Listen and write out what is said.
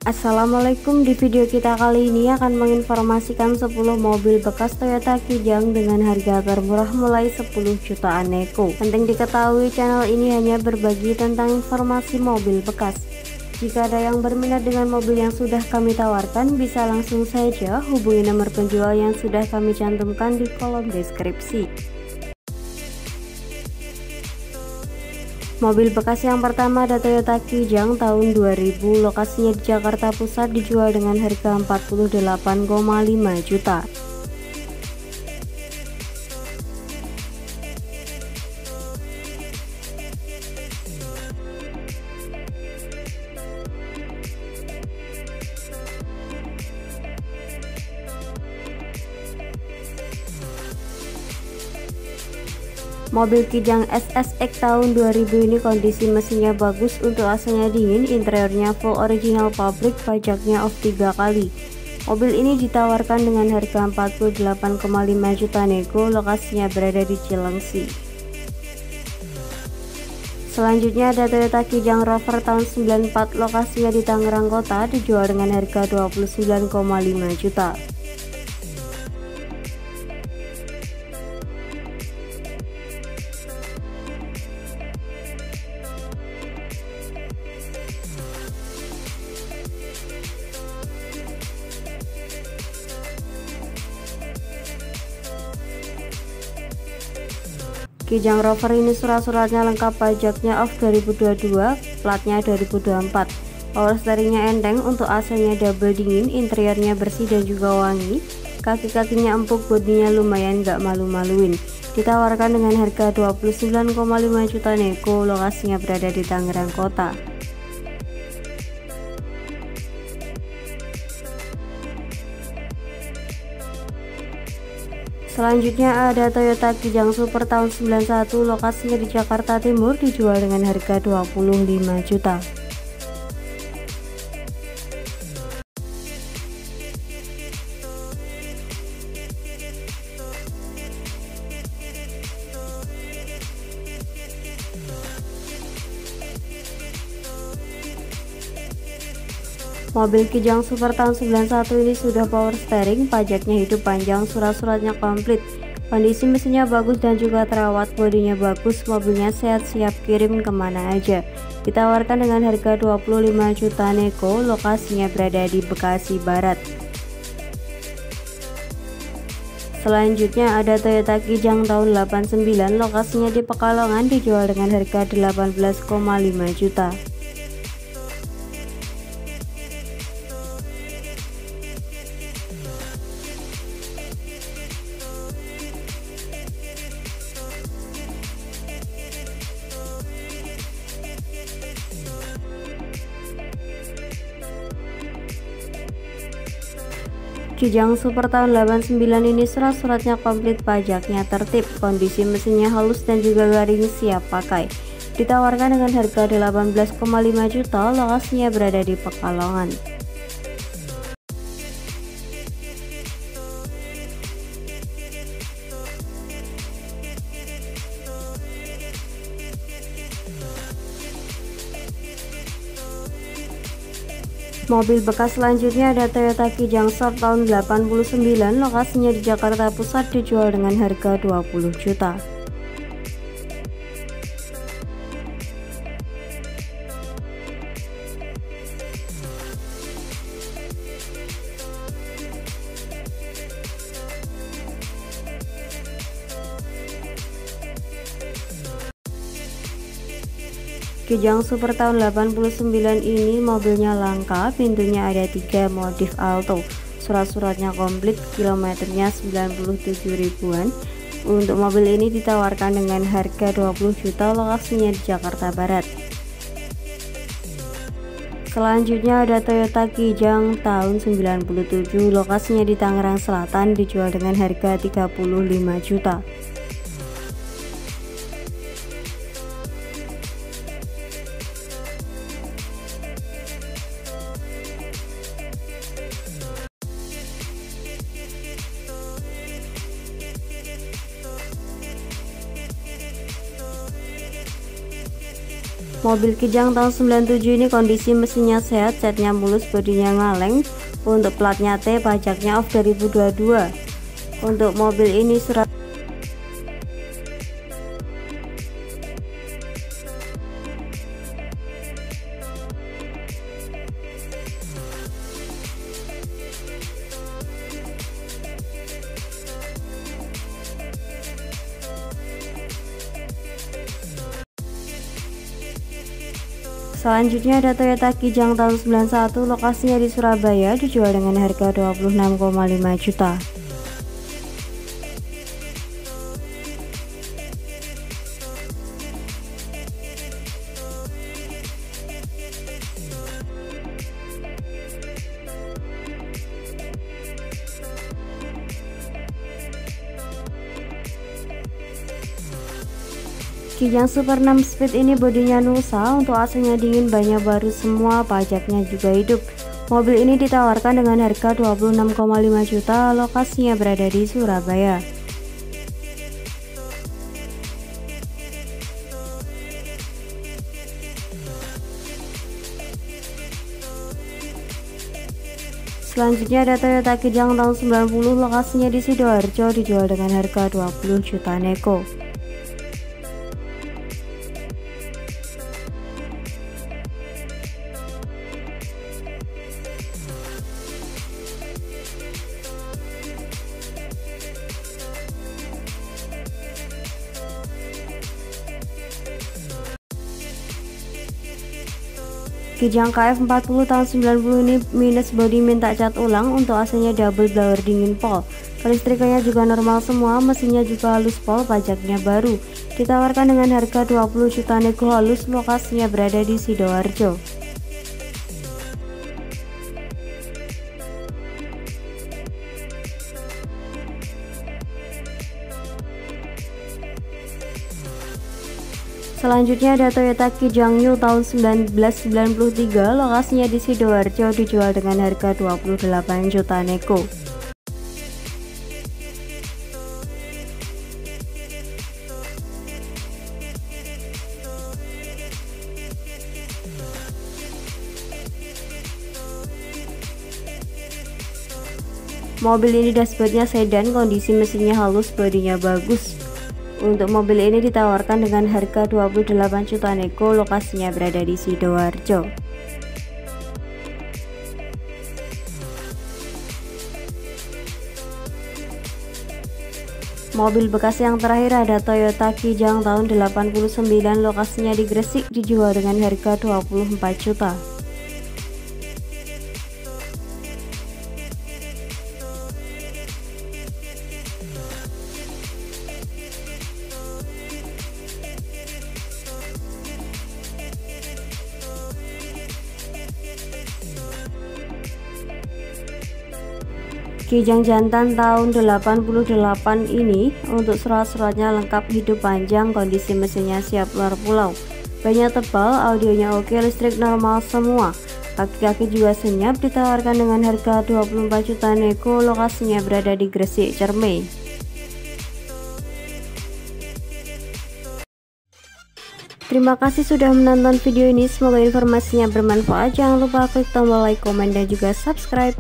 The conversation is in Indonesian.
Assalamualaikum, di video kita kali ini akan menginformasikan 10 mobil bekas Toyota Kijang dengan harga termurah mulai 10 jutaan neko. Penting diketahui, channel ini hanya berbagi tentang informasi mobil bekas. Jika ada yang berminat dengan mobil yang sudah kami tawarkan, bisa langsung saja hubungi nomor penjual yang sudah kami cantumkan di kolom deskripsi. Mobil bekas yang pertama ada Toyota Kijang tahun 2000, lokasinya di Jakarta Pusat, dijual dengan harga 48,5 juta. Mobil Kijang SSX tahun 2000 ini kondisi mesinnya bagus, untuk AC-nya dingin, interiornya full original pabrik, pajaknya off 3 kali. Mobil ini ditawarkan dengan harga 48,5 juta nego, lokasinya berada di Cilengsi. Selanjutnya ada Toyota Kijang Rover tahun 94, lokasinya di Tangerang Kota, dijual dengan harga 29,5 juta. Kijang Rover ini surat-suratnya lengkap, pajaknya off 2022, platnya 2024. Power steeringnya enteng, untuk AC-nya double dingin, interiornya bersih dan juga wangi, kaki-kakinya empuk, bodinya lumayan gak malu-maluin. Ditawarkan dengan harga 29,5 juta nego, lokasinya berada di Tangerang Kota. Selanjutnya ada Toyota Kijang Super tahun 91, lokasinya di Jakarta Timur, dijual dengan harga 25 juta. Mobil Kijang Super tahun 91 ini sudah power steering, pajaknya hidup panjang, surat-suratnya komplit, kondisi mesinnya bagus dan juga terawat, bodinya bagus, mobilnya sehat, siap kirim kemana aja. Ditawarkan dengan harga 25 juta nego, lokasinya berada di Bekasi Barat. Selanjutnya ada Toyota Kijang tahun 89, lokasinya di Pekalongan, dijual dengan harga 18,5 juta. Kijang Super tahun 89 ini surat-suratnya komplit, pajaknya tertib, kondisi mesinnya halus dan juga garing, siap pakai. Ditawarkan dengan harga 18,5 juta, lokasinya berada di Pekalongan. Mobil bekas selanjutnya ada Toyota Kijang Short tahun 89, lokasinya di Jakarta Pusat, dijual dengan harga 20 juta. Kijang Super tahun 89 ini mobilnya langka, pintunya ada 3, modif Alto, surat-suratnya komplit, kilometernya 97 ribuan. Untuk mobil ini ditawarkan dengan harga 20 juta, lokasinya di Jakarta Barat. Selanjutnya ada Toyota Kijang tahun 97, lokasinya di Tangerang Selatan, dijual dengan harga 35 juta. Mobil Kijang tahun 97 ini kondisi mesinnya sehat, catnya mulus, bodinya ngaleng. Untuk platnya T, pajaknya off 2022. Untuk mobil ini surat Selanjutnya ada Toyota Kijang tahun 91, lokasinya di Surabaya, dijual dengan harga 26,5 juta. Kijang Super 6 Speed ini bodinya Nusa, untuk AC-nya dingin, bannya baru semua, pajaknya juga hidup. Mobil ini ditawarkan dengan harga 26,5 juta, lokasinya berada di Surabaya. Selanjutnya ada Toyota Kijang tahun 90, lokasinya di Sidoarjo, dijual dengan harga 20 juta nego. Kijang KF40 tahun 90 ini minus body, minta cat ulang. Untuk AC-nya double blower dingin pol. Kelistrikannya juga normal semua, mesinnya juga halus pol, pajaknya baru. Ditawarkan dengan harga 20 juta nego halus, lokasinya berada di Sidoarjo. Selanjutnya ada Toyota Kijang New tahun 1993, lokasinya di Sidoarjo, dijual dengan harga 28 juta nego. Mobil ini dashboardnya sedan, kondisi mesinnya halus, bodinya bagus. Untuk mobil ini ditawarkan dengan harga 28 juta nego, lokasinya berada di Sidoarjo. Mobil bekas yang terakhir ada Toyota Kijang tahun 89, lokasinya di Gresik, dijual dengan harga 24 juta. Kijang jantan tahun 88 ini, untuk surat-suratnya lengkap, hidup panjang, kondisi mesinnya siap luar pulau, bannya tebal, audionya oke, listrik normal semua, kaki-kaki juga senyap. Ditawarkan dengan harga 24 juta nego, lokasinya berada di Gresik, Cermai. Terima kasih sudah menonton video ini, semoga informasinya bermanfaat. Jangan lupa klik tombol like, komen, dan juga subscribe.